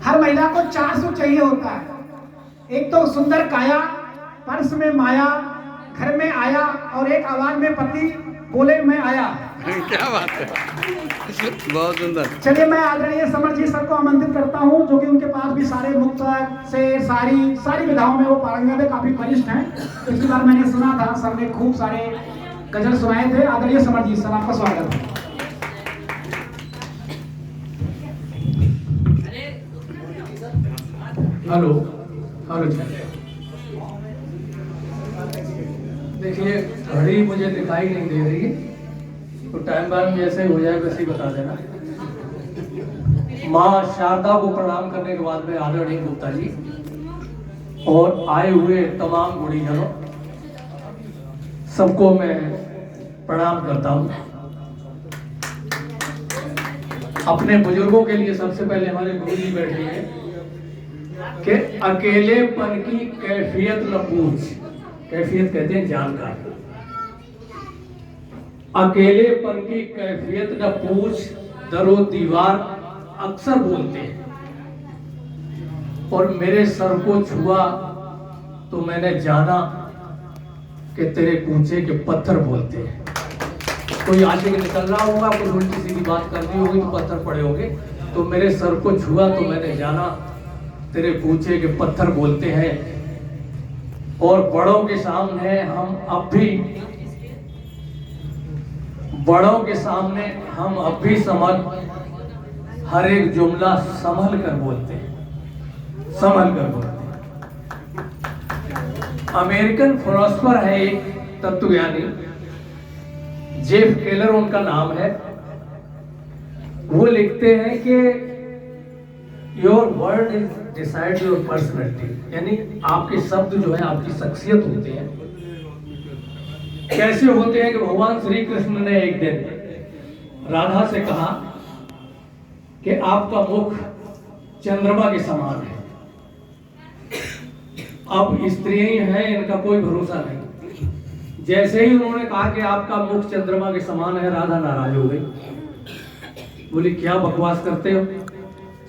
हर महिला को 4 सुख चाहिए होता है। एक तो सुंदर काया, पर्स में माया, घर में आया, और एक आवाज में पति बोले मैं आया। क्या बात है, बहुत सुंदर। चलिए मैं आदरणीय समर जी सर को आमंत्रित करता हूं, जो कि उनके पास भी सारे मुक्तक से सारी विधाओं में वो पारंगत है, काफी वरिष्ठ हैं। पिछली बार मैंने सुना था सर ने खूब सारे गजल सुनाए थे। आदरणीय समर जी सर, आपका स्वागत है। हेलो हेलो जी। देखिए घड़ी मुझे दिखाई नहीं दे रही, तो टाइम बाद जैसे हो जाए वैसे ही बता देना। माँ शारदा को प्रणाम करने के बाद में आदरणीय गुप्ता जी और आए हुए तमाम गुणीजनों सबको मैं प्रणाम करता हूँ। अपने बुजुर्गों के लिए सबसे पहले हमारे गुरु जी बैठे हैं कि अकेलेपन की कैफियत न पूछ। कैफियत कहते हैं जानकारी। अकेलेपन की कैफियत न पूछ, दरो दीवार अक्सर बोलते हैं। और मेरे सर को छुआ तो मैंने जाना कि तेरे कूचे के पत्थर बोलते हैं। कोई आशिक निकल रहा होगा, कुछ उल्टी सीधी बात करनी होगी तो पत्थर पड़े होंगे। तो मेरे सर को छुआ तो मैंने जाना तेरे कूचे के पत्थर बोलते हैं। और बड़ों के सामने हम अब भी समझ हर एक जुमला संभल कर बोलते हैं। अमेरिकन फिलोसोफर है एक तत्वज्ञानी, जेफ केलर उनका नाम है। वो लिखते हैं कि your word is decide your personality, यानी आपके शब्द जो है आपकी शख्सियत होते हैं। कैसे होते हैं कि भगवान श्री कृष्ण ने एक दिन राधा से कहा कि आपका मुख चंद्रमा के समान है। अब स्त्रियां हैं, इनका कोई भरोसा नहीं। जैसे ही उन्होंने कहा कि आपका मुख चंद्रमा के समान है, राधा नाराज हो गई। बोली क्या बकवास करते हो,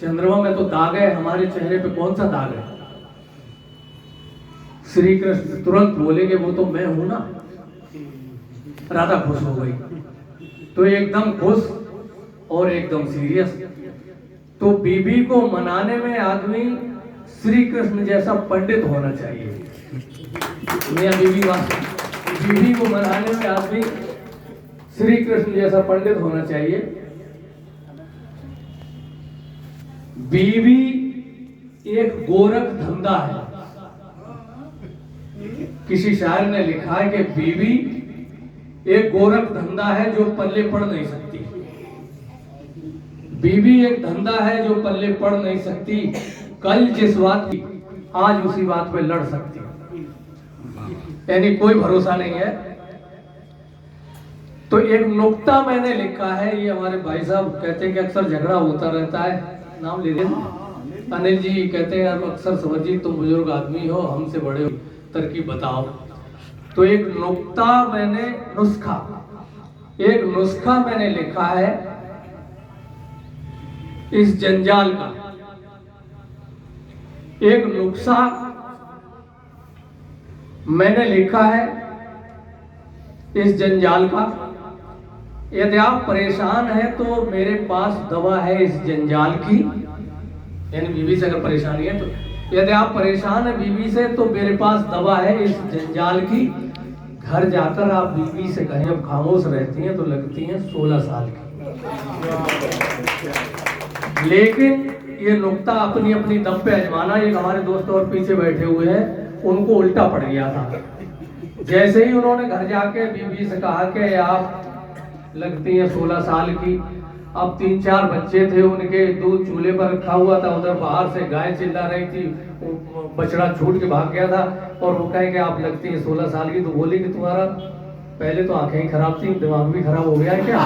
चंद्रमा में तो दाग है, हमारे चेहरे पे कौन सा दाग है। श्री कृष्ण तुरंत बोले कि वो तो मैं हूं ना। राधा खुश हो गई, तो एकदम खुश और एकदम सीरियस। तो बीबी को मनाने में आदमी श्री कृष्ण जैसा पंडित होना चाहिए। बीबी को मनाने में आदमी श्री कृष्ण जैसा पंडित होना चाहिए। बीवी एक गोरख धंधा है। किसी शायर ने लिखा है कि बीवी एक गोरख धंधा है जो पल्ले पड़ नहीं सकती। बीवी एक धंधा है जो पल्ले पड़ नहीं सकती। कल जिस बात की आज उसी बात पे लड़ सकती, यानी कोई भरोसा नहीं है। तो एक नुक्ता मैंने लिखा है, ये हमारे भाई साहब कहते हैं कि अक्सर झगड़ा होता रहता है। नाम ले लें, अनिल जी कहते हैं अक्सर समझ जी तुम बुजुर्ग आदमी हो, हमसे बड़े हो, तरकीब बताओ। तो एक नुस्खा मैंने लिखा है इस जंजाल का। एक नुस्खा मैंने लिखा है इस जंजाल का। यदि आप परेशान हैं तो मेरे पास दवा है इस जंजाल की, यानी बीवी से अगर परेशानी है तो यदि आप परेशान हैं बीवी से तो मेरे पास दवा है इस जंजाल की। घर जाकर आप बीवी से कहें, जब खामोश रहती हैं तो लगती हैं 16 साल की। लेकिन ये नुक्ता अपनी अपनी दम पे आजमाना। एक हमारे दोस्त और पीछे बैठे हुए हैं, उनको उल्टा पड़ गया था। जैसे ही उन्होंने घर जाके बीवी से कहा कि आप लगती हैं 16 साल की। अब 3-4 बच्चे थे उनके, दूध चूल्हे पर रखा हुआ था, उधर बाहर से गाय चिल्ला रही थी, बछड़ा छूट के भाग गया था। और वो कहे कि आप लगती हैं 16 साल की। तो बोली कि तुम्हारा पहले तो आंखें ही खराब थी, दिमाग भी खराब हो गया है क्या?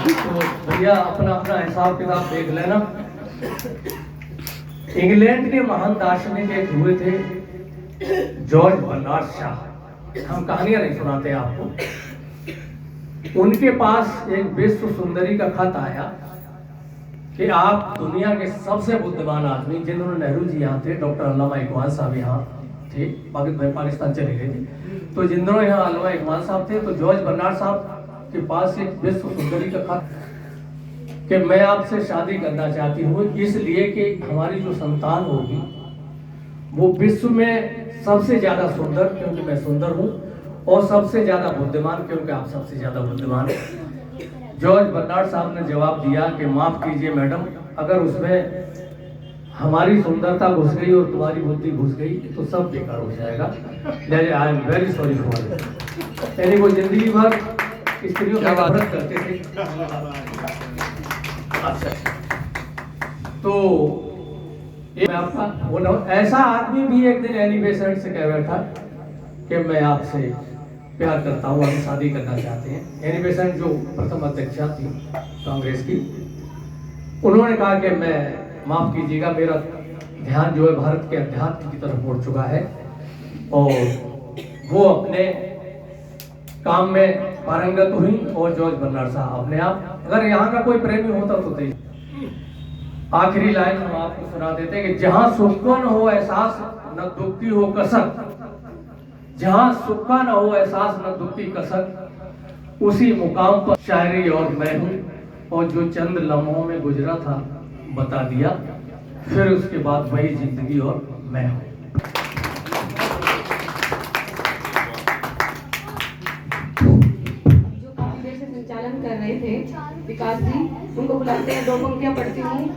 तो भैया अपना अपना हिसाब किताब देख लेना। इंग्लैंड के महान दार्शनिक एक हुए थे जॉर्ज बर्नार्ड शॉ। हम कहानियां नहीं सुनाते आपको। उनके पास एक विश्व सुंदरी का खत आया कि आप दुनिया के सबसे बुद्धिमान आदमी, जिन्होंने नेहरू जी यहाँ थे, डॉक्टर अल्लामा इकबाल साहब यहाँ थे, पाकिस्तान चले गए थे, तो जिन्होंने यहाँ अल्लामा इकबाल साहब थे, तो जॉर्ज बर्नार्ड साहब के पास एक विश्व सुंदरी का खत कि मैं आपसे शादी करना चाहती हूँ इसलिए कि हमारी जो संतान होगी वो विश्व में सबसे ज्यादा सुंदर, क्योंकि मैं सुंदर हूँ, और सबसे ज्यादा बुद्धिमान, क्योंकि आप सबसे ज्यादा बुद्धिमान हैं। जॉर्ज बर्नार्ड साहब ने जवाब दिया कि माफ कीजिए मैडम, अगर उसमें हमारी सुंदरता घुस गई और तुम्हारी बुद्धि घुस गई तो सब बेकार हो जाएगा। I am very sorry for it. यानी वो जिंदगी भर स्त्रियों का नफरत करते थे। अच्छा, तो मैं आपका बोला, ऐसा आदमी भी एक दिन एलिवेशन से कह बैठा कि मैं आपसे प्यार करता हूँ, हम शादी करना चाहते हैं। एलिवेशन जो प्रथम अध्यक्षा थी कांग्रेस की, उन्होंने कहा कि मैं, माफ कीजिएगा, मेरा ध्यान जो है भारत के अध्यात्म की तरफ उड़ चुका है और वो अपने काम में पारंगत हुई, और जॉर्ज बर्नार्ड साहब अपने आप, अगर यहाँ का कोई प्रेमी होता तो दे। आखिरी लाइन हम आपको सुना देते हैं कि जहां सुख का न हो एहसास न दुख की हो कसक, जहां सुख का न हो एहसास न दुख की कसक, उसी मुकाम पर शायरी और मैं हूं, और जो चंद लम्हों में गुजरा था बता दिया, फिर उसके बाद वही जिंदगी और मैं हूं। जो काफी देर से संचालन कर रहे थे विकास जी, उनको बुलाते हैं, 2 पंक्तियां पढ़ती हूँ।